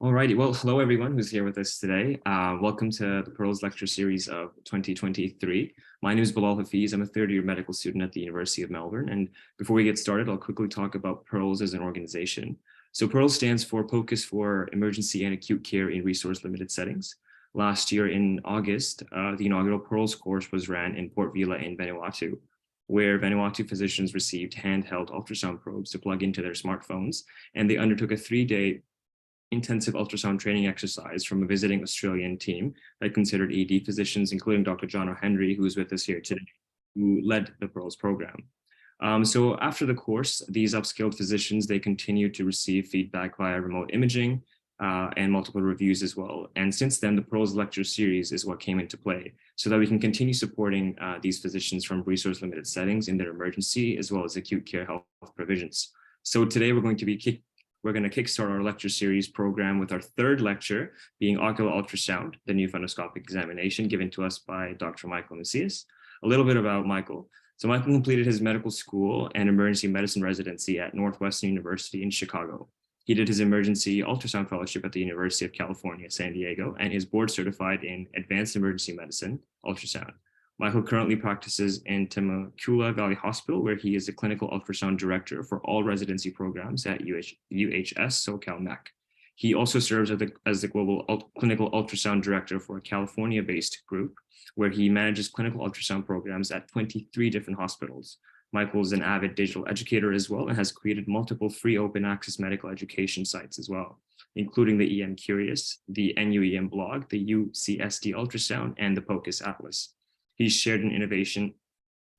Alrighty, well, hello everyone who's here with us today. Welcome to the Pearls Lecture Series of 2023. My name is Bilal Hafiz. I'm a third-year medical student at the University of Melbourne. And before we get started, I'll quickly talk about Pearls as an organization. So Pearls stands for Focus for Emergency and Acute Care in Resource-Limited Settings. Last year in August, the inaugural Pearls course was ran in Port Vila in Vanuatu, where Vanuatu physicians received handheld ultrasound probes to plug into their smartphones, and they undertook a 3-day intensive ultrasound training exercise from a visiting Australian team that considered ED physicians, including Dr. John O'Henry, who is with us here today, who led the Pearls program. So after the course, these upskilled physicians, they continued to receive feedback via remote imaging and multiple reviews as well. And since then, the Pearls lecture series is what came into play so that we can continue supporting these physicians from resource-limited settings in their emergency as well as acute care health provisions. So today we're going to kickstart our lecture series program with our third lecture being Ocular Ultrasound, the new fundoscopic examination given to us by Dr. Michael Macias. A little bit about Michael. So Michael completed his medical school and emergency medicine residency at Northwestern University in Chicago. He did his emergency ultrasound fellowship at the University of California, San Diego, and is board certified in advanced emergency medicine ultrasound. Michael currently practices in Temecula Valley Hospital, where he is a clinical ultrasound director for all residency programs at UHS SoCal MEC. He also serves as the global clinical ultrasound director for a California-based group, where he manages clinical ultrasound programs at 23 different hospitals. Michael is an avid digital educator as well and has created multiple free open access medical education sites as well, including the EM Curious, the NUEM blog, the UCSD Ultrasound, and the POCUS Atlas. He shared the Innovation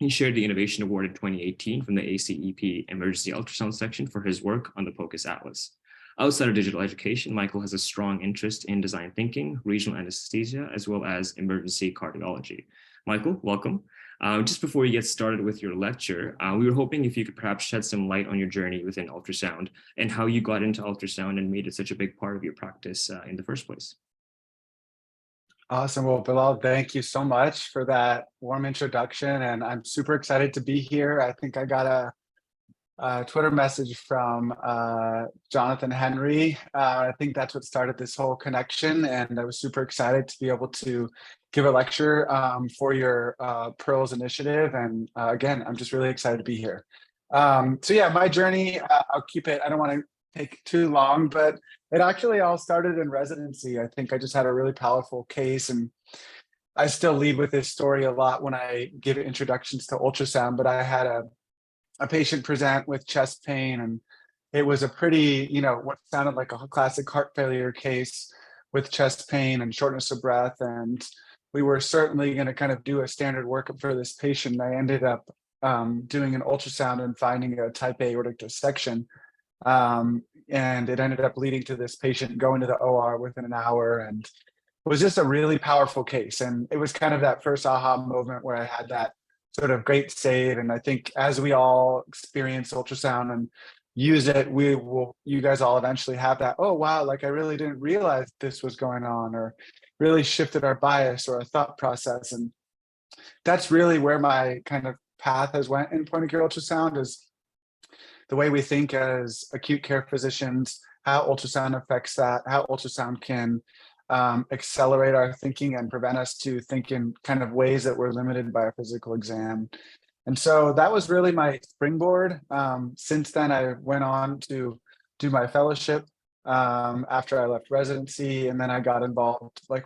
Award in 2018 from the ACEP Emergency Ultrasound section for his work on the POCUS Atlas. Outside of digital education, Michael has a strong interest in design thinking, regional anesthesia, as well as emergency cardiology. Michael, welcome. Just before you get started with your lecture, we were hoping if you could perhaps shed some light on your journey within ultrasound and how you got into ultrasound and made it such a big part of your practice in the first place. Awesome. Well, Bilal, thank you so much for that warm introduction. And I'm super excited to be here. I think I got a Twitter message from Jonathan Henry. I think that's what started this whole connection. And I was super excited to be able to give a lecture for your Pearls initiative. And again, I'm just really excited to be here. So yeah, my journey, I'll keep it, I don't want to take too long, but it actually all started in residency. I think I just had a really powerful case, and I still lead with this story a lot when I give introductions to ultrasound, but I had a patient present with chest pain, and it was a pretty, what sounded like a classic heart failure case with chest pain and shortness of breath. And we were certainly going to kind of do a standard workup for this patient. I ended up doing an ultrasound and finding a type A aortic dissection. And it ended up leading to this patient going to the OR within an hour, and it was just a really powerful case. And it was kind of that first aha moment where I had that sort of great save. And I think as we all experience ultrasound and use it, you guys all eventually have that, oh, wow, like I really didn't realize this was going on, or really shifted our bias or our thought process. And that's really where my kind of path has went in point of care ultrasound, is the way we think as acute care physicians, how ultrasound affects that, how ultrasound can accelerate our thinking and prevent us to think in kind of ways that we're limited by a physical exam. And so that was really my springboard. Since then, I went on to do my fellowship after I left residency, and then I got involved, like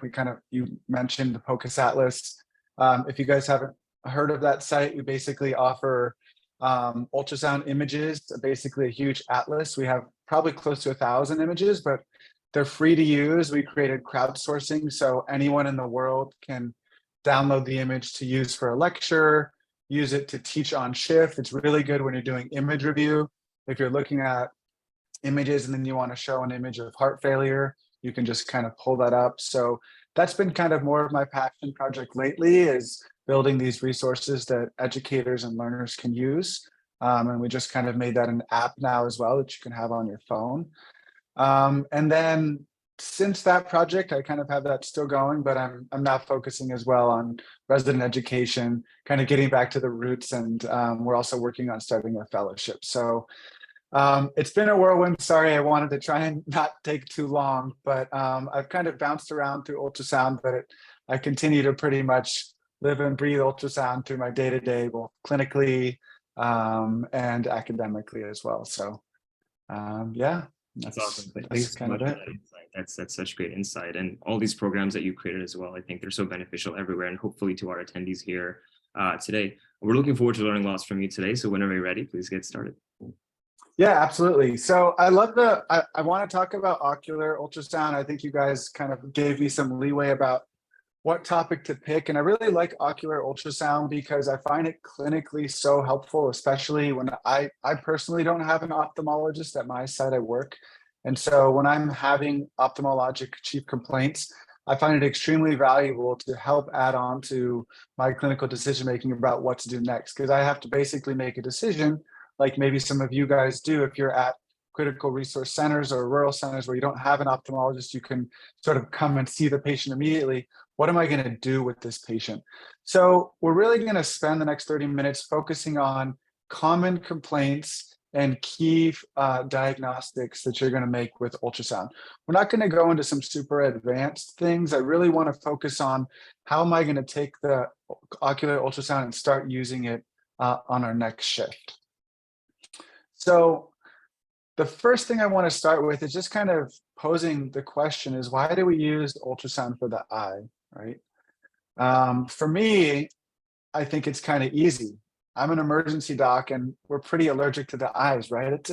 you mentioned, the POCUS Atlas. If you guys haven't heard of that site, we basically offer ultrasound images, basically a huge atlas. We have probably close to 1,000 images, but they're free to use. We created crowdsourcing, so anyone in the world can download the image to use for a lecture, use it to teach on shift. It's really good when you're doing image review. If you're looking at images and then you want to show an image of heart failure, you can just kind of pull that up. So that's been kind of more of my passion project lately, is building these resources that educators and learners can use. And we just kind of made that an app now as well that you can have on your phone. And then since that project, I kind of have that still going, but I'm now focusing as well on resident education, kind of getting back to the roots. And we're also working on starting a fellowship. So It's been a whirlwind. Sorry, I wanted to try and not take too long, but I've kind of bounced around through ultrasound, but I continue to pretty much live and breathe ultrasound through my day-to-day, both clinically and academically as well. So yeah, That's awesome. that's Thanks so kind of much for it. that insight. That's such great insight. And all these programs that you created as well, I think they're so beneficial everywhere, and hopefully to our attendees here today. We're looking forward to learning lots from you today. So whenever you're ready, please get started. Yeah, absolutely. So I love I want to talk about ocular ultrasound. I think you guys kind of gave me some leeway about what topic to pick. And I really like ocular ultrasound because I find it clinically so helpful, especially when I personally don't have an ophthalmologist at my site I work. And so when I'm having ophthalmologic chief complaints, I find it extremely valuable to help add on to my clinical decision making about what to do next. Because I have to basically make a decision, like maybe some of you guys do if you're at critical resource centers or rural centers where you don't have an ophthalmologist, you can sort of come and see the patient immediately. What am I going to do with this patient? So we're really going to spend the next 30 minutes focusing on common complaints and key diagnostics that you're going to make with ultrasound. We're not going to go into some super advanced things. I really want to focus on how am I going to take the ocular ultrasound and start using it on our next shift. So the first thing I want to start with is just kind of posing the question is, why do we use ultrasound for the eye, right? For me, I think it's kind of easy. I'm an emergency doc and we're pretty allergic to the eyes, right?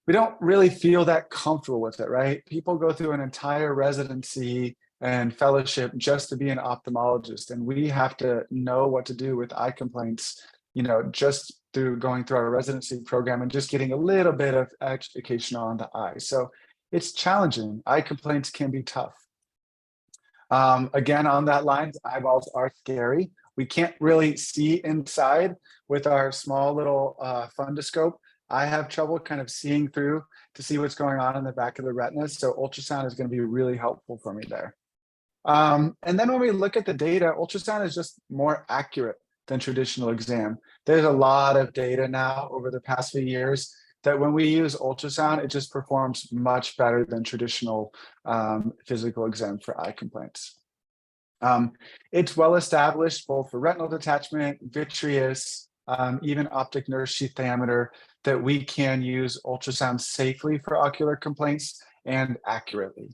We don't really feel that comfortable with it, right? People go through an entire residency and fellowship just to be an ophthalmologist, and we have to know what to do with eye complaints, just through going through our residency program and just getting a little bit of education on the eye. So it's challenging. Eye complaints can be tough. Again, on that line, eyeballs are scary. We can't really see inside with our small little fundoscope. I have trouble kind of seeing through to see what's going on in the back of the retina. So ultrasound is going to be really helpful for me there. And then when we look at the data, ultrasound is just more accurate than traditional exam. There's a lot of data now over the past few years that when we use ultrasound, it just performs much better than traditional physical exam for eye complaints. It's well established both for retinal detachment, vitreous, even optic nerve sheath diameter, that we can use ultrasound safely for ocular complaints and accurately.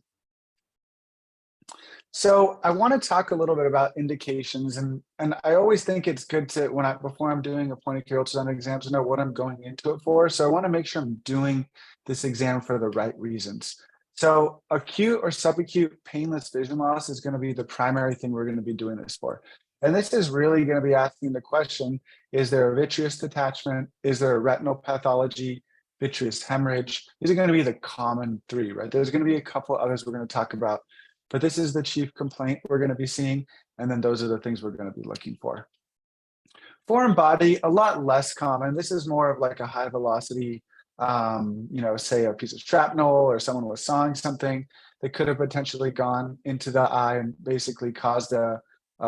So I want to talk a little bit about indications, and I always think it's good to before I'm doing a point of care ultrasound exam to know what I'm going into it for. So I want to make sure I'm doing this exam for the right reasons. So acute or subacute painless vision loss is going to be the primary thing we're going to be doing this for. And this is really going to be asking the question, is there a vitreous detachment? Is there a retinal pathology, vitreous hemorrhage? These are going to be the common three, right? There's going to be a couple others we're going to talk about, but this is the chief complaint we're going to be seeing. And then those are the things we're going to be looking for. Foreign body, a lot less common. This is more of like a high velocity, say a piece of shrapnel or someone was sawing something that could have potentially gone into the eye and basically caused a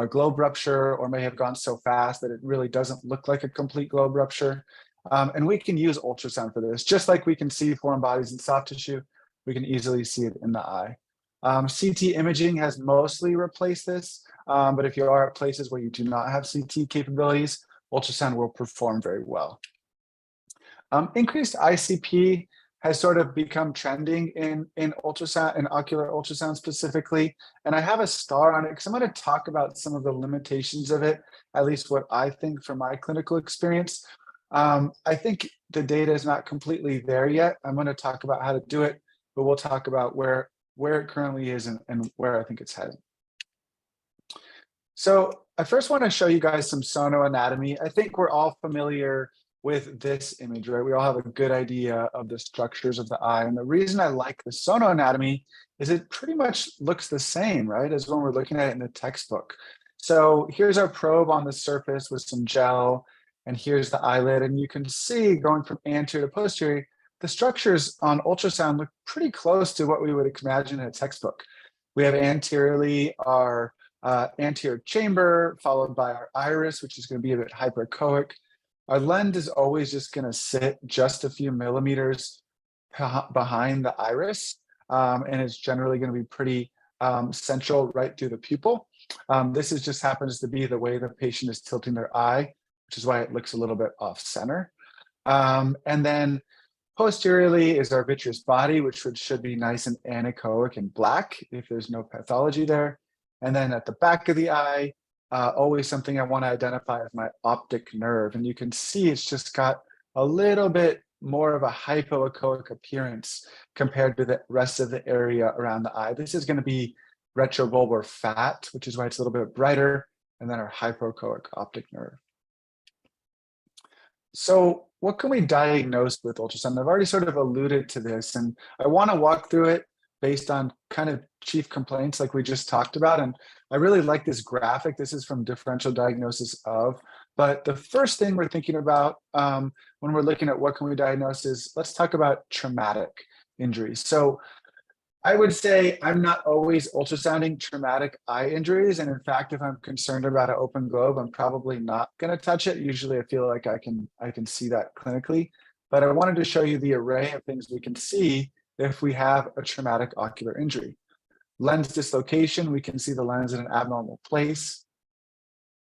globe rupture, or may have gone so fast that it really doesn't look like a complete globe rupture. And we can use ultrasound for this. Just like we can see foreign bodies in soft tissue, we can easily see it in the eye. CT imaging has mostly replaced this, but if you are at places where you do not have CT capabilities, ultrasound will perform very well. Increased ICP has sort of become trending in ultrasound and ocular ultrasound specifically. And I have a star on it because I'm going to talk about some of the limitations of it, at least what I think from my clinical experience. I think the data is not completely there yet. I'm going to talk about how to do it, but we'll talk about where it currently is and where I think it's heading. So I first want to show you guys some sonoanatomy. I think we're all familiar with this image, right? We all have a good idea of the structures of the eye. And the reason I like the sonoanatomy is it pretty much looks the same, right, as when we're looking at it in the textbook. So here's our probe on the surface with some gel, and here's the eyelid. And you can see going from anterior to posterior, the structures on ultrasound look pretty close to what we would imagine in a textbook. We have anteriorly our anterior chamber, followed by our iris, which is going to be a bit hyperechoic. Our lens is always just going to sit just a few millimeters behind the iris, and it's generally going to be pretty central right through the pupil. This is just happens to be the way the patient is tilting their eye, which is why it looks a little bit off center. And then posteriorly is our vitreous body, which should be nice and anechoic and black if there's no pathology there. And then at the back of the eye, always something I want to identify as my optic nerve. And you can see it's just got a little bit more of a hypoechoic appearance compared to the rest of the area around the eye. This is going to be retrobulbar fat, which is why it's a little bit brighter, and then our hypoechoic optic nerve. So what can we diagnose with ultrasound? I've already sort of alluded to this, and I want to walk through it based on kind of chief complaints like we just talked about. And I really like this graphic. This is from differential diagnosis of. But the first thing we're thinking about when we're looking at what can we diagnose is, let's talk about traumatic injuries. So I would say I'm not always ultrasounding traumatic eye injuries. And in fact, if I'm concerned about an open globe, I'm probably not going to touch it. Usually I feel like I can see that clinically. But I wanted to show you the array of things we can see if we have a traumatic ocular injury. Lens dislocation, we can see the lens in an abnormal place.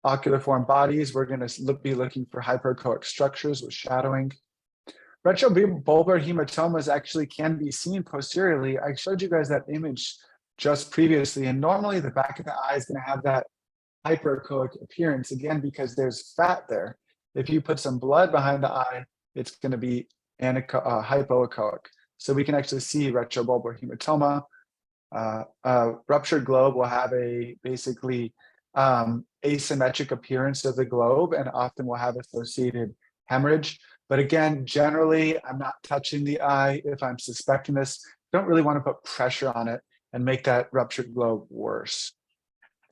Ocular foreign bodies, we're going to be looking for hyperechoic structures with shadowing. Retrobulbar hematomas actually can be seen posteriorly. I showed you guys that image just previously, and normally the back of the eye is going to have that hyperechoic appearance, again, because there's fat there. If you put some blood behind the eye, it's going to be hypoechoic. So we can actually see retrobulbar hematoma. Ruptured globe will have a basically asymmetric appearance of the globe and often will have associated hemorrhage. But again, generally, I'm not touching the eye if I'm suspecting this. Don't really want to put pressure on it and make that ruptured globe worse.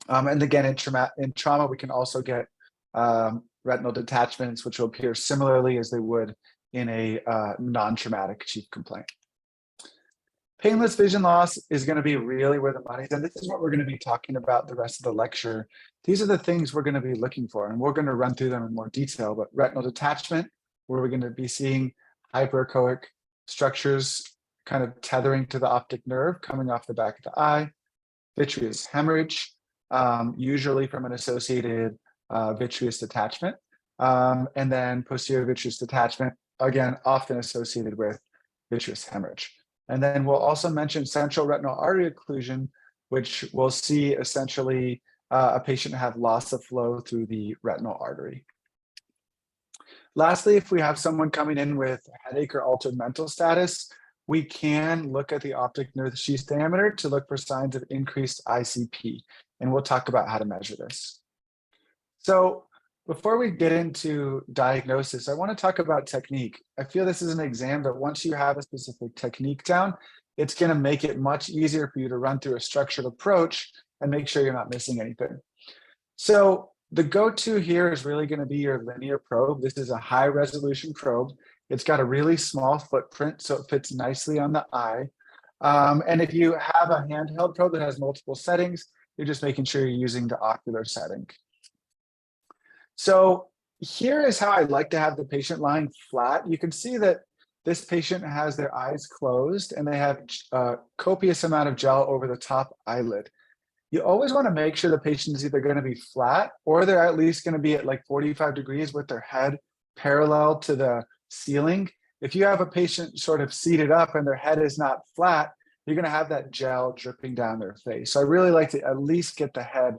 And again, in trauma, we can also get retinal detachments, which will appear similarly as they would in a non-traumatic chief complaint. Painless vision loss is going to be really where the money's, and this is what we're going to be talking about the rest of the lecture. These are the things we're going to be looking for, and we're going to run through them in more detail. But retinal detachment, where we're going to be seeing hyperechoic structures kind of tethering to the optic nerve coming off the back of the eye. Vitreous hemorrhage, usually from an associated vitreous detachment. And then posterior vitreous detachment, again, often associated with vitreous hemorrhage. And then we'll also mention central retinal artery occlusion, which we'll see essentially a patient have loss of flow through the retinal artery. Lastly, if we have someone coming in with headache or altered mental status, we can look at the optic nerve sheath diameter to look for signs of increased ICP. And we'll talk about how to measure this. So before we get into diagnosis, I want to talk about technique. I feel this is an exam that once you have a specific technique down, it's going to make it much easier for you to run through a structured approach and make sure you're not missing anything. So the go-to here is really going to be your linear probe. This is a high resolution probe. It's got a really small footprint, so it fits nicely on the eye. And if you have a handheld probe that has multiple settings, you're just making sure you're using the ocular setting. So here is how I like to have the patient lying flat. You can see that this patient has their eyes closed and they have a copious amount of gel over the top eyelid. You always want to make sure the patient is either going to be flat or they're at least going to be at like 45 degrees with their head parallel to the ceiling. If you have a patient sort of seated up and their head is not flat, you're going to have that gel dripping down their face. So I really like to at least get the head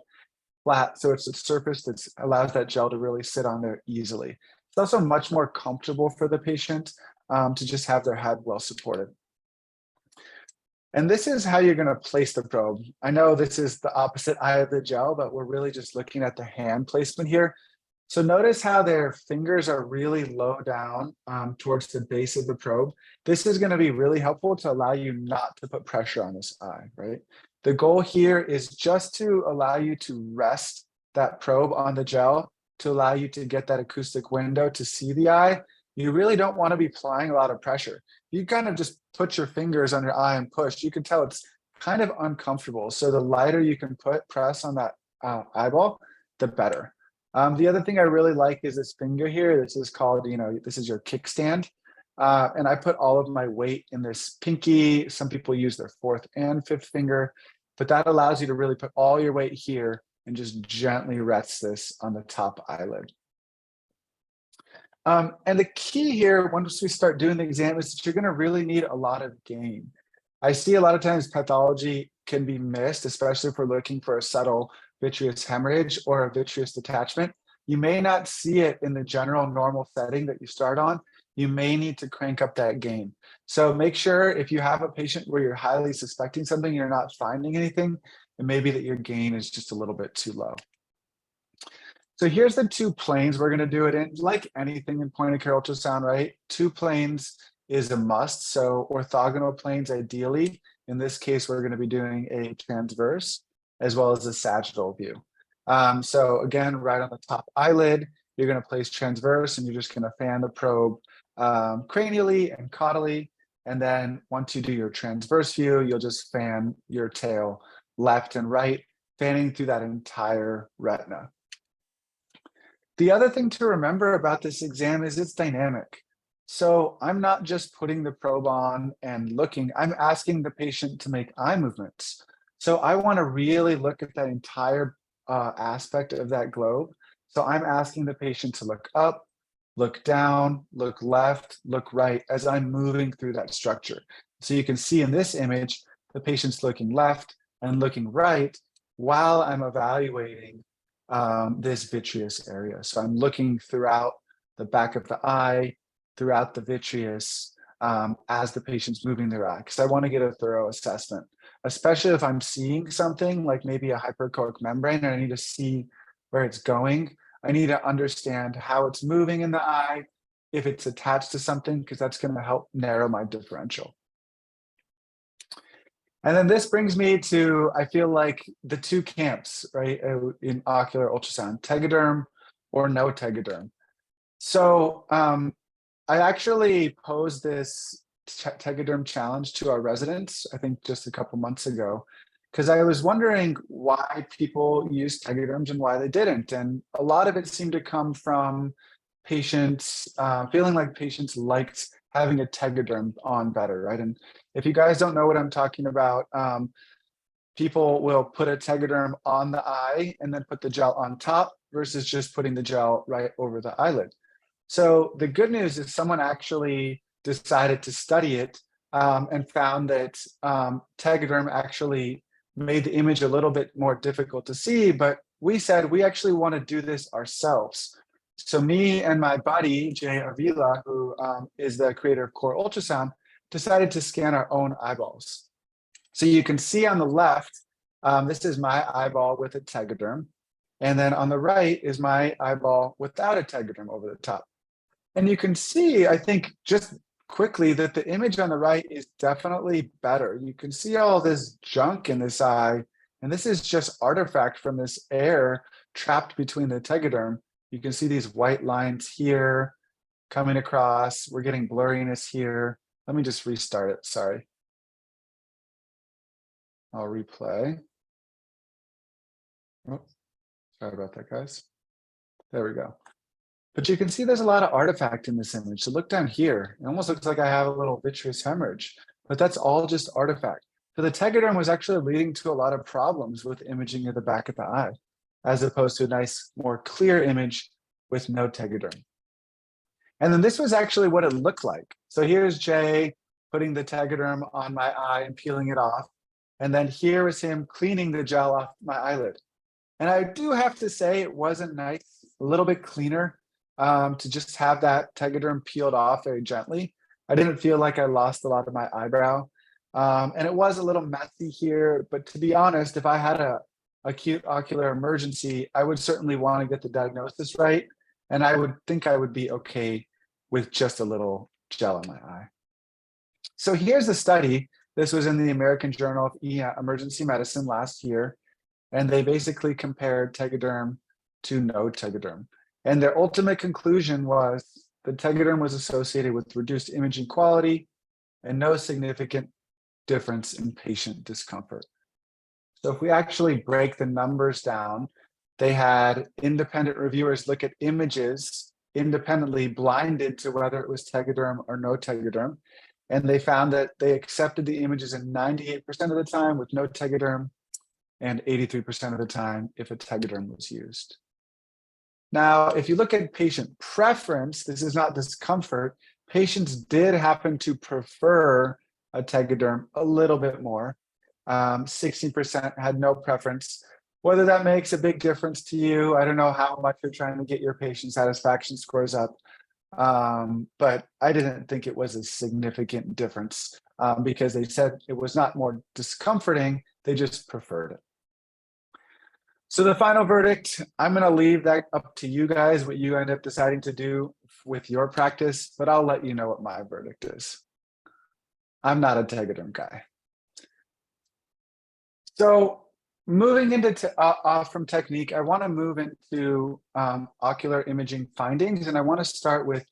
flat so it's a surface that allows that gel to really sit on there easily. It's also much more comfortable for the patient to just have their head well supported. And this is how you're going to place the probe. I know this is the opposite eye of the gel, but we're really just looking at the hand placement here. So notice how their fingers are really low down towards the base of the probe. This is going to be really helpful to allow you not to put pressure on this eye, right? The goal here is just to allow you to rest that probe on the gel to allow you to get that acoustic window to see the eye. You really don't want to be applying a lot of pressure. You kind of just put your fingers on your eye and push. You can tell it's kind of uncomfortable. So the lighter you can press on that eyeball, the better. The other thing I really like is this finger here. This is called, this is your kickstand. And I put all of my weight in this pinky. Some people use their fourth and fifth finger, but that allows you to really put all your weight here and just gently rest this on the top eyelid. And the key here, once we start doing the exam, is that you're going to really need a lot of gain. I see a lot of times pathology can be missed, especially if we're looking for a subtle vitreous hemorrhage or a vitreous detachment. You may not see it in the general normal setting that you start on. You may need to crank up that gain. So make sure if you have a patient where you're highly suspecting something, you're not finding anything, it may be that your gain is just a little bit too low. So here's the two planes we're going to do it in. Like anything in point of care ultrasound, right? Two planes is a must. So orthogonal planes, ideally. In this case, we're going to be doing a transverse as well as a sagittal view. So again, right on the top eyelid, you're going to place transverse and you're just going to fan the probe cranially and caudally. And then once you do your transverse view, you'll just fan your tail left and right, fanning through that entire retina. The other thing to remember about this exam is it's dynamic. So I'm not just putting the probe on and looking, I'm asking the patient to make eye movements. So I want to really look at that entire aspect of that globe. So I'm asking the patient to look up, look down, look left, look right as I'm moving through that structure. So you can see in this image, the patient's looking left and looking right while I'm evaluating this vitreous area. So I'm looking throughout the back of the eye, throughout the vitreous as the patient's moving their eye, because I want to get a thorough assessment, especially if I'm seeing something like maybe a hyperechoic membrane and I need to see where it's going. I need to understand how it's moving in the eye, if it's attached to something, because that's going to help narrow my differential. And then this brings me to, I feel like, the two camps, right, in ocular ultrasound, tegaderm or no tegaderm. So I actually posed this tegaderm challenge to our residents, I think just a couple months ago, because I was wondering why people use tegaderms and why they didn't. And a lot of it seemed to come from patients feeling like patients liked having a tegaderm on better, right? And if you guys don't know what I'm talking about, people will put a tegaderm on the eye and then put the gel on top versus just putting the gel right over the eyelid. So the good news is someone actually decided to study it and found that tegaderm actually made the image a little bit more difficult to see, but we said we actually want to do this ourselves. So me and my buddy, Jay Avila, who is the creator of Core Ultrasound, decided to scan our own eyeballs. So you can see on the left, this is my eyeball with a tegaderm. And then on the right is my eyeball without a tegaderm over the top. And you can see, I think, just quickly that the image on the right is definitely better. You can see all this junk in this eye, and this is just artifact from this air trapped between the tegaderm. You can see these white lines here coming across. We're getting blurriness here. Let me just restart it, sorry. I'll replay. Oh, sorry about that, guys. There we go. But you can see there's a lot of artifact in this image. So look down here. It almost looks like I have a little vitreous hemorrhage, but that's all just artifact. So the tegaderm was actually leading to a lot of problems with imaging of the back of the eye, as opposed to a nice, more clear image with no tegaderm. And then this was actually what it looked like. So here's Jay putting the tegaderm on my eye and peeling it off. And then here is him cleaning the gel off my eyelid. And I do have to say it wasn't nice, a little bit cleaner to just have that tegaderm peeled off very gently. I didn't feel like I lost a lot of my eyebrow. And it was a little messy here, but to be honest, if I had a acute ocular emergency, I would certainly want to get the diagnosis right. And I would think I would be okay with just a little gel in my eye. So here's the study. This was in the American Journal of Emergency Medicine last year. And they basically compared tegaderm to no tegaderm. And their ultimate conclusion was the tegaderm was associated with reduced imaging quality and no significant difference in patient discomfort. So if we actually break the numbers down, They had independent reviewers look at images independently, blinded to whether it was tegaderm or no tegaderm. And they found that they accepted the images in 98% of the time with no tegaderm and 83% of the time if a tegaderm was used. Now, if you look at patient preference, this is not discomfort. Patients did happen to prefer a tegaderm a little bit more. 60% had no preference. Whether that makes a big difference to you, I don't know how much you're trying to get your patient satisfaction scores up. But I didn't think it was a significant difference because they said it was not more discomforting, they just preferred it. So the final verdict, I'm going to leave that up to you guys, what you end up deciding to do with your practice, but I'll let you know what my verdict is. I'm not a tegaderm guy. So moving into off from technique, I want to move into ocular imaging findings, and I want to start with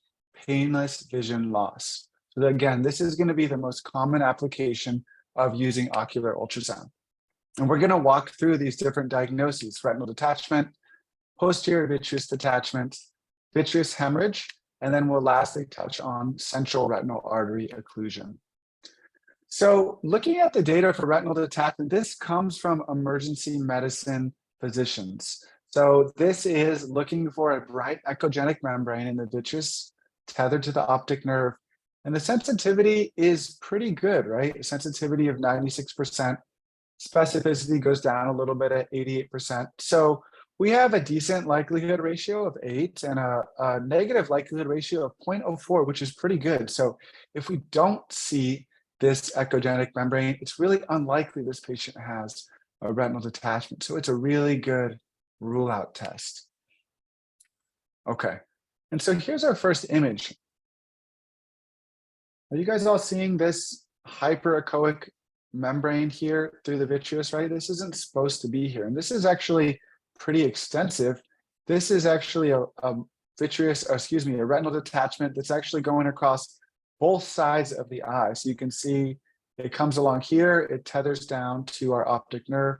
painless vision loss. So again, this is going to be the most common application of using ocular ultrasound. And we're going to walk through these different diagnoses: retinal detachment, posterior vitreous detachment, vitreous hemorrhage, and then we'll lastly touch on central retinal artery occlusion. So looking at the data for retinal detachment, this comes from emergency medicine physicians. So this is looking for a bright echogenic membrane in the vitreous tethered to the optic nerve. And the sensitivity is pretty good, right? A sensitivity of 96%. Specificity goes down a little bit at 88%. So we have a decent likelihood ratio of 8 and a negative likelihood ratio of 0.04, which is pretty good. So if we don't see this echogenic membrane, it's really unlikely this patient has a retinal detachment. So it's a really good rule out test. Okay, and so here's our first image. Are you guys all seeing this hyperechoic membrane here through the vitreous, right? This isn't supposed to be here. And this is actually pretty extensive. This is actually a retinal detachment that's actually going across both sides of the eye. So you can see it comes along here, it tethers down to our optic nerve,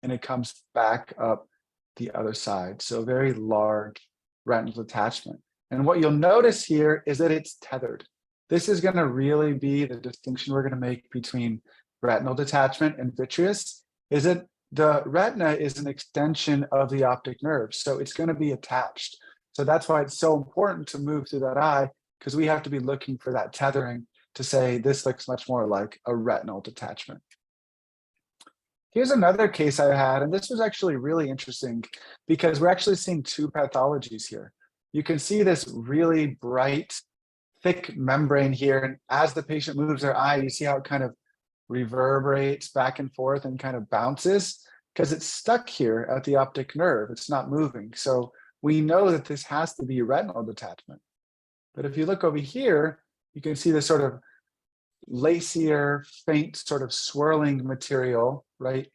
and it comes back up the other side. So very large retinal detachment. And what you'll notice here is that it's tethered. This is going to really be the distinction we're going to make between retinal detachment and vitreous, is that the retina is an extension of the optic nerve. So it's going to be attached. So that's why it's so important to move through that eye, because we have to be looking for that tethering to say this looks much more like a retinal detachment. Here's another case I had, and this was actually really interesting because we're actually seeing two pathologies here. You can see this really bright, thick membrane here, and as the patient moves their eye, you see how it kind of reverberates back and forth and kind of bounces because it's stuck here at the optic nerve. It's not moving. So we know that this has to be retinal detachment. But if you look over here, you can see this sort of lacier, faint, sort of swirling material, right?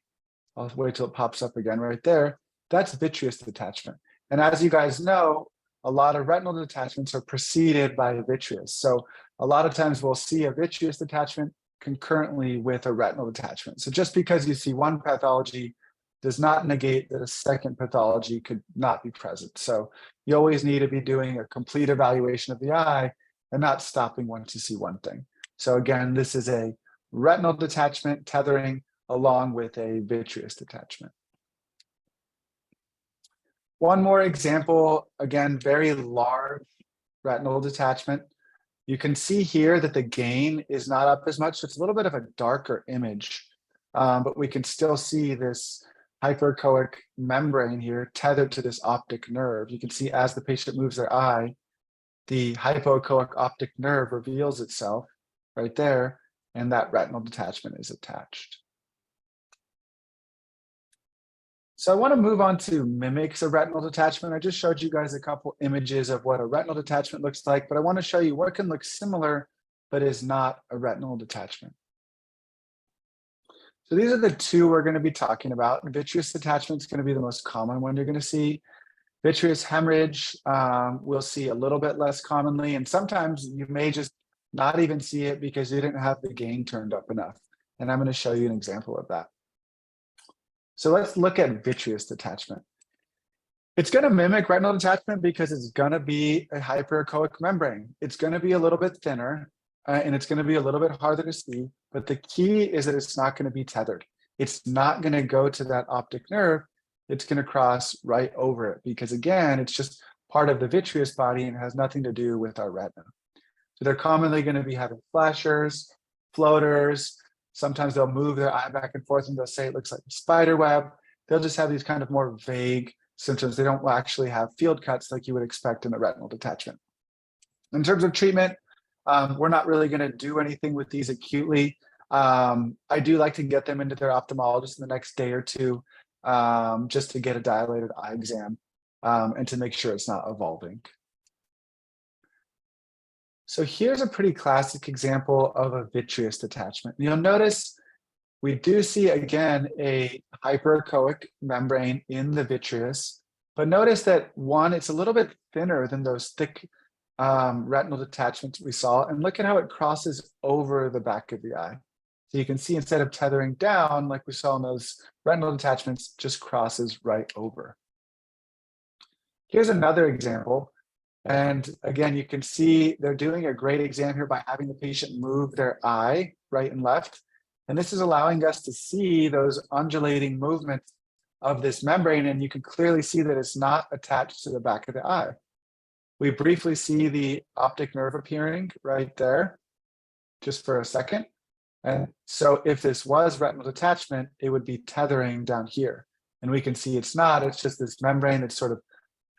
I'll wait till it pops up again right there. That's vitreous detachment. And as you guys know, a lot of retinal detachments are preceded by vitreous. So a lot of times we'll see a vitreous detachment concurrently with a retinal detachment. So just because you see one pathology does not negate that a second pathology could not be present. So you always need to be doing a complete evaluation of the eye and not stopping once you see one thing. So again, this is a retinal detachment tethering along with a vitreous detachment. One more example, again, very large retinal detachment. You can see here that the gain is not up as much. So it's a little bit of a darker image, but we can still see this hyperechoic membrane here tethered to this optic nerve. You can see as the patient moves their eye, the hypoechoic optic nerve reveals itself right there, and that retinal detachment is attached. So I want to move on to mimics of retinal detachment. I just showed you guys a couple images of what a retinal detachment looks like, but I want to show you what can look similar, but is not a retinal detachment. So these are the two we're going to be talking about. Vitreous detachment is going to be the most common one you're going to see. Vitreous hemorrhage, we'll see a little bit less commonly, and sometimes you may just not even see it because you didn't have the gain turned up enough. And I'm going to show you an example of that. So let's look at vitreous detachment. It's going to mimic retinal detachment because it's going to be a hyperechoic membrane. It's going to be a little bit thinner and it's going to be a little bit harder to see. But the key is that it's not going to be tethered. It's not going to go to that optic nerve. It's going to cross right over it because, again, it's just part of the vitreous body and has nothing to do with our retina. So they're commonly going to be having flashers, floaters. Sometimes they'll move their eye back and forth and they'll say it looks like a spider web. They'll just have these kind of more vague symptoms. They don't actually have field cuts like you would expect in a retinal detachment. In terms of treatment, we're not really going to do anything with these acutely. I do like to get them into their ophthalmologist in the next day or two, just to get a dilated eye exam and to make sure it's not evolving. So here's a pretty classic example of a vitreous detachment. You'll notice we do see, again, a hyperechoic membrane in the vitreous, but notice that one, it's a little bit thinner than those thick retinal detachments we saw. And look at how it crosses over the back of the eye. So you can see instead of tethering down, like we saw in those retinal detachments, just crosses right over. Here's another example. And again, you can see they're doing a great exam here by having the patient move their eye right and left. And this is allowing us to see those undulating movements of this membrane. And you can clearly see that it's not attached to the back of the eye. We briefly see the optic nerve appearing right there, just for a second. And so if this was retinal detachment, it would be tethering down here. And we can see it's not, it's just this membrane that's sort of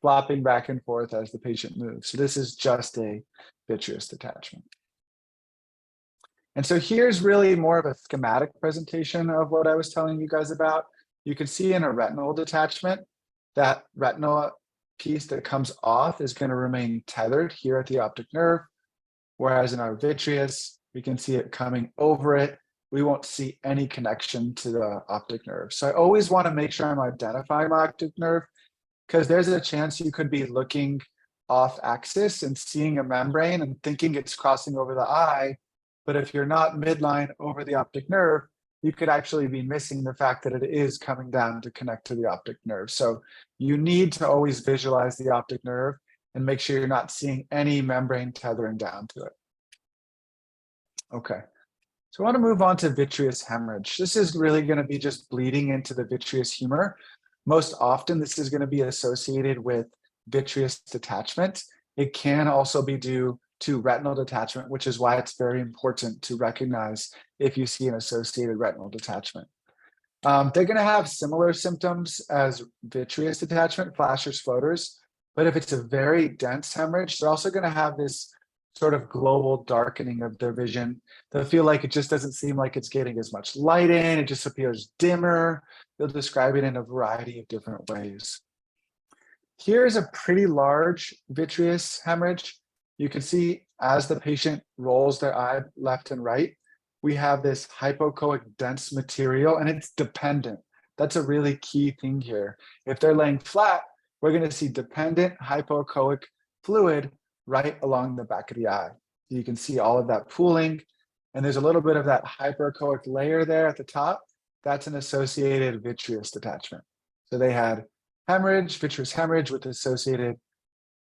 flopping back and forth as the patient moves. So this is just a vitreous detachment. And so here's really more of a schematic presentation of what I was telling you guys about. You can see in a retinal detachment, that retinal piece that comes off is going to remain tethered here at the optic nerve. Whereas in our vitreous, we can see it coming over it. We won't see any connection to the optic nerve. So I always want to make sure I'm identifying my optic nerve, because there's a chance you could be looking off axis and seeing a membrane and thinking it's crossing over the eye. But if you're not midline over the optic nerve, you could actually be missing the fact that it is coming down to connect to the optic nerve. So you need to always visualize the optic nerve and make sure you're not seeing any membrane tethering down to it. Okay, so I want to move on to vitreous hemorrhage. This is really going to be just bleeding into the vitreous humor. Most often, this is going to be associated with vitreous detachment. It can also be due to retinal detachment, which is why it's very important to recognize if you see an associated retinal detachment. They're going to have similar symptoms as vitreous detachment, flashers, floaters, but if it's a very dense hemorrhage, they're also going to have this sort of global darkening of their vision. They'll feel like it just doesn't seem like it's getting as much light in, it just appears dimmer. They'll describe it in a variety of different ways. Here's a pretty large vitreous hemorrhage. You can see as the patient rolls their eye left and right, we have this hypoechoic dense material, and it's dependent. That's a really key thing here. If they're laying flat, we're going to see dependent hypoechoic fluid right along the back of the eye. You can see all of that pooling, and there's a little bit of that hyperechoic layer there at the top. That's an associated vitreous detachment. So they had hemorrhage, vitreous hemorrhage with associated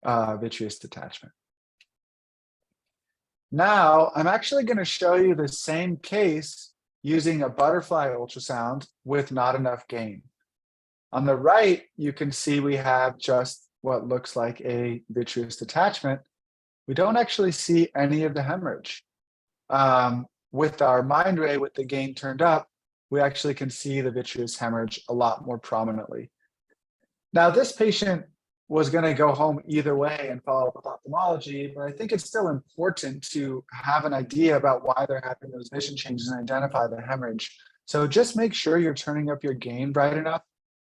vitreous detachment. Now, I'm actually going to show you the same case using a butterfly ultrasound with not enough gain. On the right, you can see we have just what looks like a vitreous detachment. We don't actually see any of the hemorrhage. With our mind ray, with the gain turned up, we actually can see the vitreous hemorrhage a lot more prominently. Now, this patient was going to go home either way and follow up with ophthalmology, but I think it's still important to have an idea about why they're having those vision changes and identify the hemorrhage. So just make sure you're turning up your gain bright enough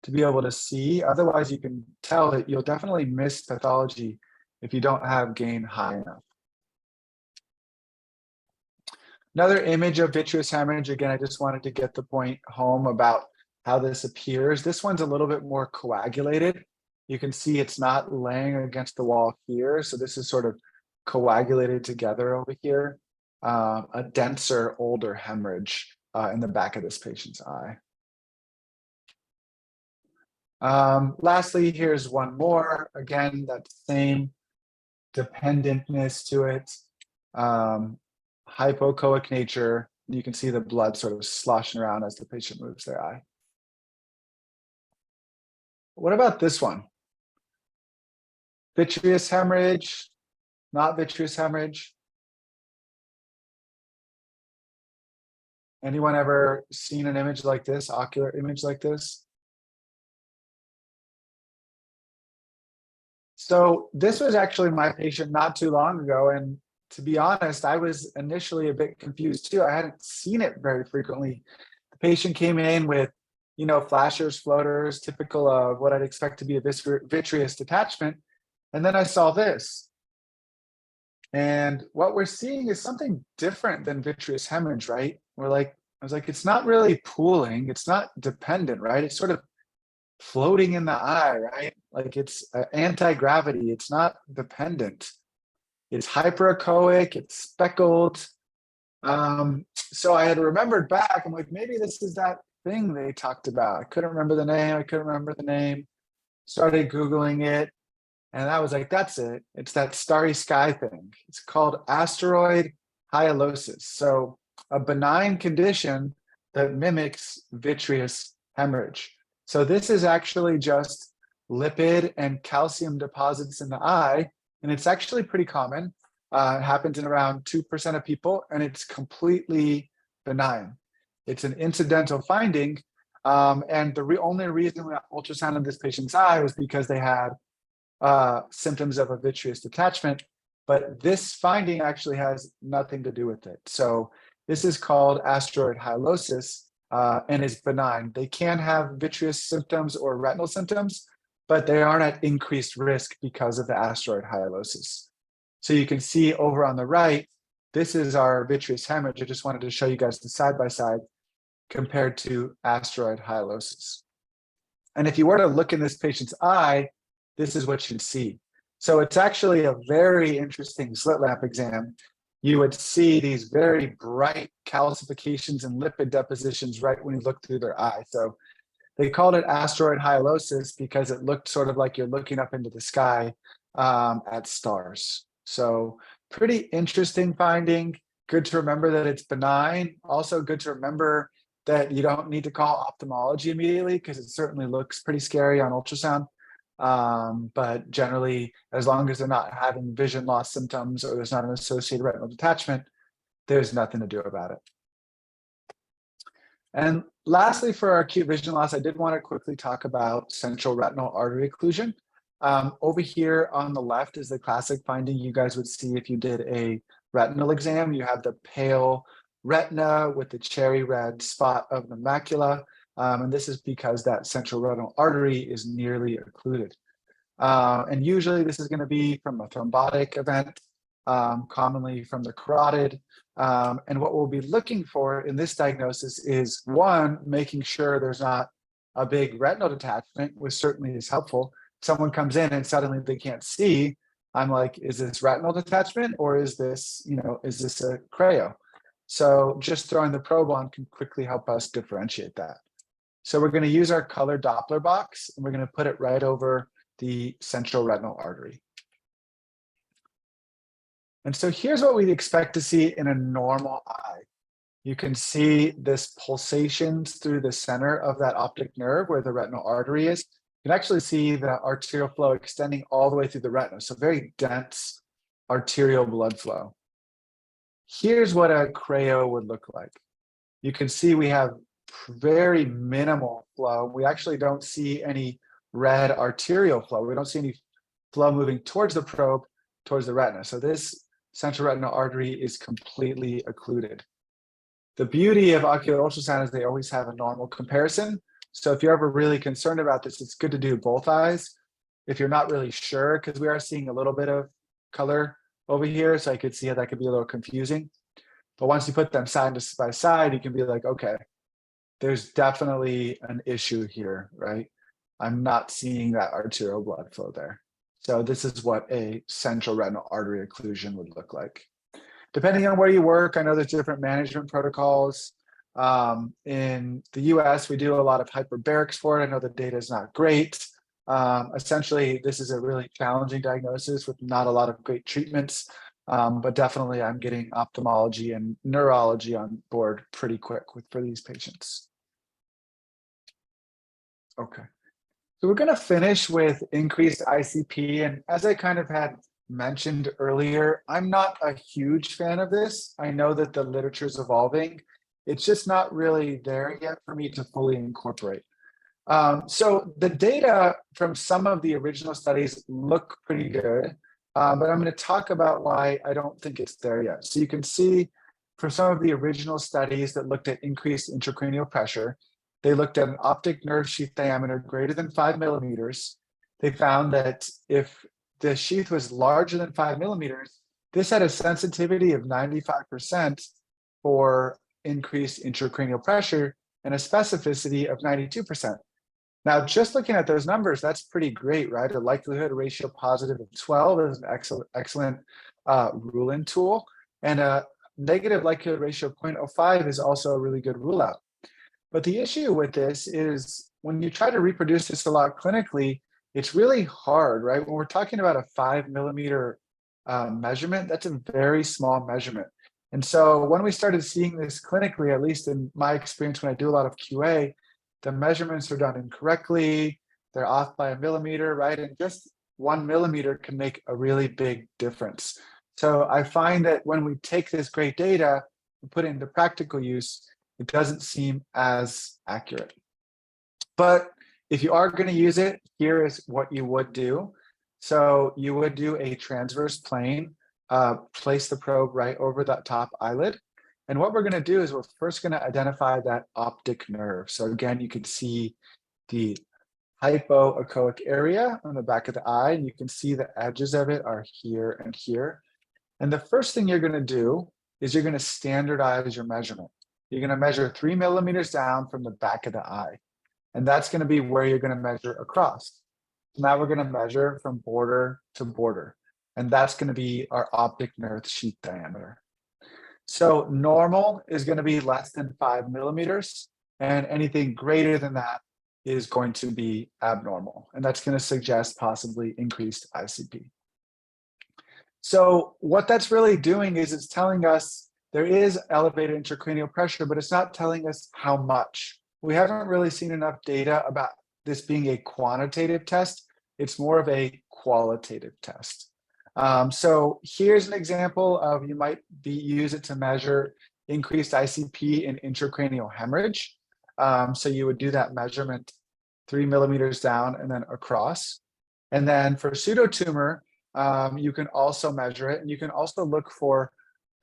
to be able to see. Otherwise, you can tell that you'll definitely miss pathology if you don't have gain high enough. Another image of vitreous hemorrhage. Again, I just wanted to get the point home about how this appears. This one's a little bit more coagulated. You can see it's not laying against the wall here. So this is sort of coagulated together over here. A denser, older hemorrhage in the back of this patient's eye. Lastly, here's one more. Again, that same dependentness to it. Hypoechoic nature. You can see the blood sort of sloshing around as the patient moves their eye. What about this one? Vitreous hemorrhage, not vitreous hemorrhage. Anyone ever seen an image like this, ocular image like this? So this was actually my patient not too long ago. And to be honest, I was initially a bit confused too. I hadn't seen it very frequently. The patient came in with, flashers, floaters, typical of what I'd expect to be a vitreous detachment. And then I saw this. And what we're seeing is something different than vitreous hemorrhage, right? I was like, it's not really pooling, it's not dependent, right? It's sort of floating in the eye, right? Like it's anti-gravity, it's not dependent. It's hyperechoic, it's speckled. So I had remembered back, I'm like, maybe this is that thing they talked about. I couldn't remember the name. Started Googling it. And I was like, that's it. It's that starry sky thing. It's called asteroid hyalosis. So a benign condition that mimics vitreous hemorrhage. So this is actually just lipid and calcium deposits in the eye. And it's actually pretty common. It happens in around 2% of people, and it's completely benign. It's an incidental finding. And the only reason we ultrasounded this patient's eye was because they had symptoms of a vitreous detachment, but this finding actually has nothing to do with it. So this is called asteroid hyalosis and is benign. They can have vitreous symptoms or retinal symptoms, but they aren't at increased risk because of the asteroid hyalosis. So you can see over on the right, this is our vitreous hemorrhage. I just wanted to show you guys the side-by-side compared to asteroid hyalosis. And if you were to look in this patient's eye, this is what you'd see. So it's actually a very interesting slit lamp exam. You would see these very bright calcifications and lipid depositions right when you look through their eye. So they called it asteroid hyalosis because it looked sort of like you're looking up into the sky at stars. So pretty interesting finding. Good to remember that it's benign. Also good to remember that you don't need to call ophthalmology immediately because it certainly looks pretty scary on ultrasound. But generally, as long as they're not having vision loss symptoms or there's not an associated retinal detachment, there's nothing to do about it. And lastly, for our acute vision loss, I did want to quickly talk about central retinal artery occlusion. Over here on the left is the classic finding you guys would see if you did a retinal exam. You have the pale retina with the cherry red spot of the macula. And this is because that central retinal artery is nearly occluded. And usually this is going to be from a thrombotic event, commonly from the carotid. And what we'll be looking for in this diagnosis is, one, making sure there's not a big retinal detachment, which certainly is helpful. Someone comes in and suddenly they can't see. I'm like, is this retinal detachment or is this, is this a creo? So just throwing the probe on can quickly help us differentiate that. So we're going to use our color Doppler box and we're going to put it right over the central retinal artery. And so here's what we'd expect to see in a normal eye. You can see this pulsations through the center of that optic nerve where the retinal artery is. You can actually see the arterial flow extending all the way through the retina. So very dense arterial blood flow. Here's what a creo would look like. You can see we have very minimal flow. We actually don't see any red arterial flow. We don't see any flow moving towards the probe, towards the retina. So this central retinal artery is completely occluded. The beauty of ocular ultrasound is they always have a normal comparison. So if you're ever really concerned about this, it's good to do both eyes. If you're not really sure, because we are seeing a little bit of color over here, so I could see how that could be a little confusing. But once you put them side by side, you can be like, okay, there's definitely an issue here, right? I'm not seeing that arterial blood flow there. So this is what a central retinal artery occlusion would look like. Depending on where you work, I know there's different management protocols. In the US, we do a lot of hyperbarics for it. I know the data is not great. Essentially, this is a really challenging diagnosis with not a lot of great treatments, but definitely I'm getting ophthalmology and neurology on board pretty quick for these patients. Okay, so we're going to finish with increased ICP. And as I kind of had mentioned earlier, I'm not a huge fan of this. I know that the literature is evolving. It's just not really there yet for me to fully incorporate. So the data from some of the original studies look pretty good, but I'm going to talk about why I don't think it's there yet. So you can see for some of the original studies that looked at increased intracranial pressure, they looked at an optic nerve sheath diameter greater than 5 millimeters. They found that if the sheath was larger than 5 millimeters, this had a sensitivity of 95% for increased intracranial pressure and a specificity of 92%. Now, just looking at those numbers, that's pretty great, right? A likelihood ratio positive of 12 is an excellent rule-in tool. And a negative likelihood ratio of 0.05 is also a really good rule out. But the issue with this is when you try to reproduce this a lot clinically, it's really hard, right? When we're talking about a 5 millimeter measurement, that's a very small measurement. And so when we started seeing this clinically, at least in my experience when I do a lot of QA, the measurements are done incorrectly, they're off by a millimeter, right? And just 1 millimeter can make a really big difference. So I find that when we take this great data and put it into practical use, it doesn't seem as accurate. But if you are going to use it, here is what you would do. So you would do a transverse plane, place the probe right over that top eyelid. And what we're going to do is we're first going to identify that optic nerve. So again, you can see the hypoechoic area on the back of the eye. And you can see the edges of it are here and here. And the first thing you're going to do is you're going to standardize your measurement. You're going to measure 3 millimeters down from the back of the eye. And that's going to be where you're going to measure across. Now we're going to measure from border to border. And that's going to be our optic nerve sheath diameter. So normal is going to be less than 5 millimeters. And anything greater than that is going to be abnormal. And that's going to suggest possibly increased ICP. So what that's really doing is it's telling us there is elevated intracranial pressure, but it's not telling us how much. We haven't really seen enough data about this being a quantitative test. It's more of a qualitative test. So here's an example of you might use it to measure increased ICP in intracranial hemorrhage. So you would do that measurement 3 millimeters down and then across. And then for pseudotumor, you can also measure it, and you can also look for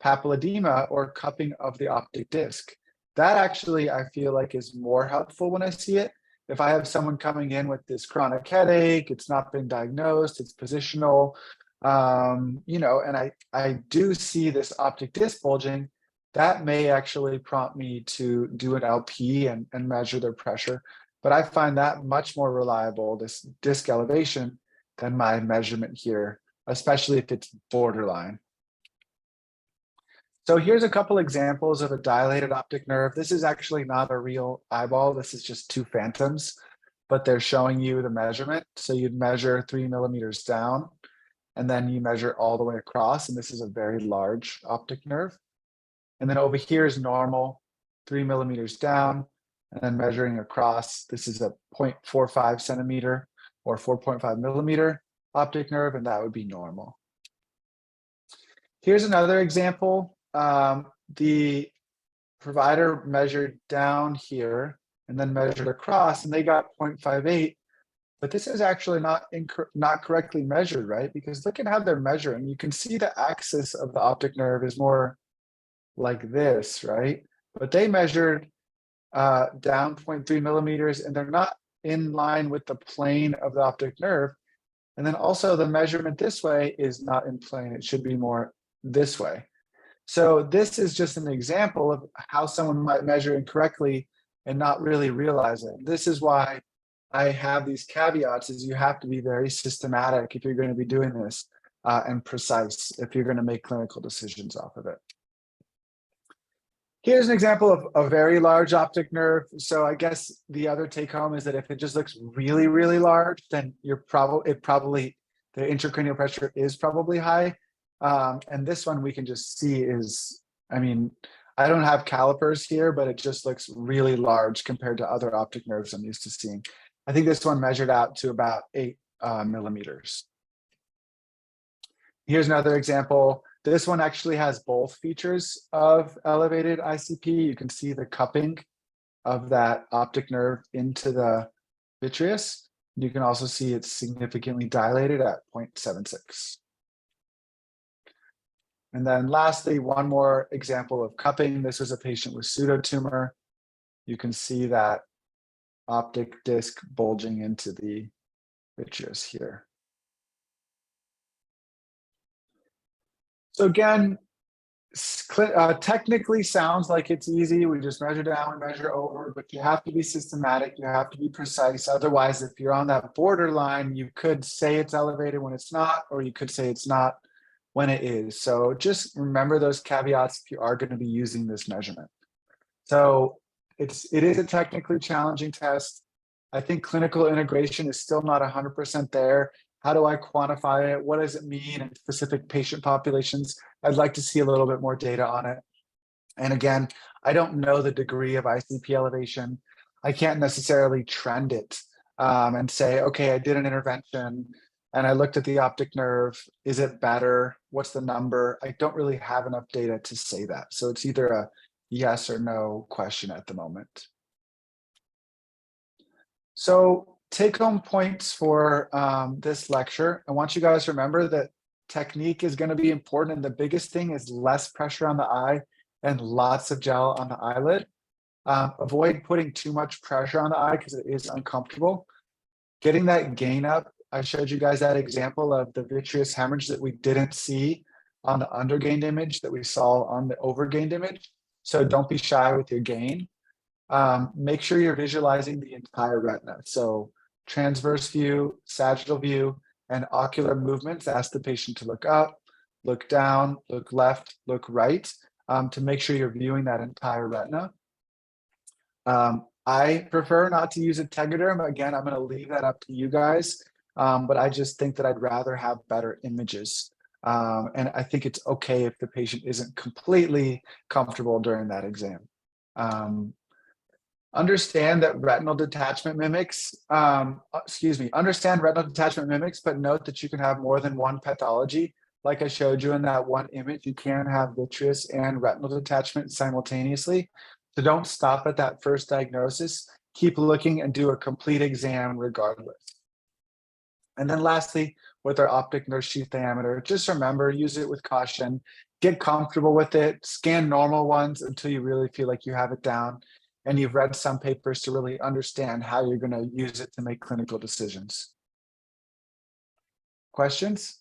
papilledema or cupping of the optic disc. That actually, I feel like, is more helpful when I see it. If I have someone coming in with this chronic headache, it's not been diagnosed, it's positional, and I do see this optic disc bulging, that may actually prompt me to do an LP and measure their pressure. But I find that much more reliable, this disc elevation, than my measurement here, especially if it's borderline. So here's a couple examples of a dilated optic nerve. This is actually not a real eyeball. This is just two phantoms, but they're showing you the measurement. So you'd measure 3 millimeters down, and then you measure all the way across. And this is a very large optic nerve. And then over here is normal, 3 millimeters down, and then measuring across. This is a 0.45 centimeter or 4.5 millimeter optic nerve, and that would be normal. Here's another example. The provider measured down here and then measured across, and they got 0.58. But this is actually not correctly measured, right? Because look at how they're measuring. You can see the axis of the optic nerve is more like this, right? But they measured down 0.3 millimeters, and they're not in line with the plane of the optic nerve. And then also the measurement this way is not in plane. It should be more this way. So this is just an example of how someone might measure incorrectly and not really realize it. This is why I have these caveats, is you have to be very systematic if you're going to be doing this, and precise if you're going to make clinical decisions off of it. Here's an example of a very large optic nerve. So I guess the other take home is that if it just looks really, really large, then the intracranial pressure is probably high. And this one we can just see is, I mean, I don't have calipers here, but it just looks really large compared to other optic nerves I'm used to seeing. I think this one measured out to about 8 millimeters. Here's another example. This one actually has both features of elevated ICP. You can see the cupping of that optic nerve into the vitreous. You can also see it's significantly dilated at 0.76. And then lastly, one more example of cupping. This was a patient with pseudotumor. You can see that optic disc bulging into the vitreous here. So again, technically sounds like it's easy. We just measure down and measure over, but you have to be systematic. You have to be precise. Otherwise, if you're on that borderline, you could say it's elevated when it's not, or you could say it's not when it is. So just remember those caveats if you are going to be using this measurement. So it is a technically challenging test. I think clinical integration is still not 100% there. How do I quantify it? What does it mean in specific patient populations? I'd like to see a little bit more data on it. And again, I don't know the degree of ICP elevation. I can't necessarily trend it and say, okay, I did an intervention and I looked at the optic nerve. Is it better? What's the number? I don't really have enough data to say that. So it's either a yes or no question at the moment. So take home points for this lecture. I want you guys to remember that technique is going to be important. And the biggest thing is less pressure on the eye and lots of gel on the eyelid. Avoid putting too much pressure on the eye because it is uncomfortable. Getting that gain up. I showed you guys that example of the vitreous hemorrhage that we didn't see on the undergained image that we saw on the overgained image. So don't be shy with your gain. Make sure you're visualizing the entire retina. So transverse view, sagittal view, and ocular movements. Ask the patient to look up, look down, look left, look right, to make sure you're viewing that entire retina. I prefer not to use a tegaderm. Again, I'm going to leave that up to you guys. But I just think that I'd rather have better images. And I think it's okay if the patient isn't completely comfortable during that exam. Understand that retinal detachment mimics, understand retinal detachment mimics, but note that you can have more than one pathology. Like I showed you in that one image, you can have vitreous and retinal detachment simultaneously. So don't stop at that first diagnosis. Keep looking and do a complete exam regardless. And then lastly, with our optic nerve sheath diameter, just remember, use it with caution, get comfortable with it, scan normal ones until you really feel like you have it down and you've read some papers to really understand how you're going to use it to make clinical decisions. Questions?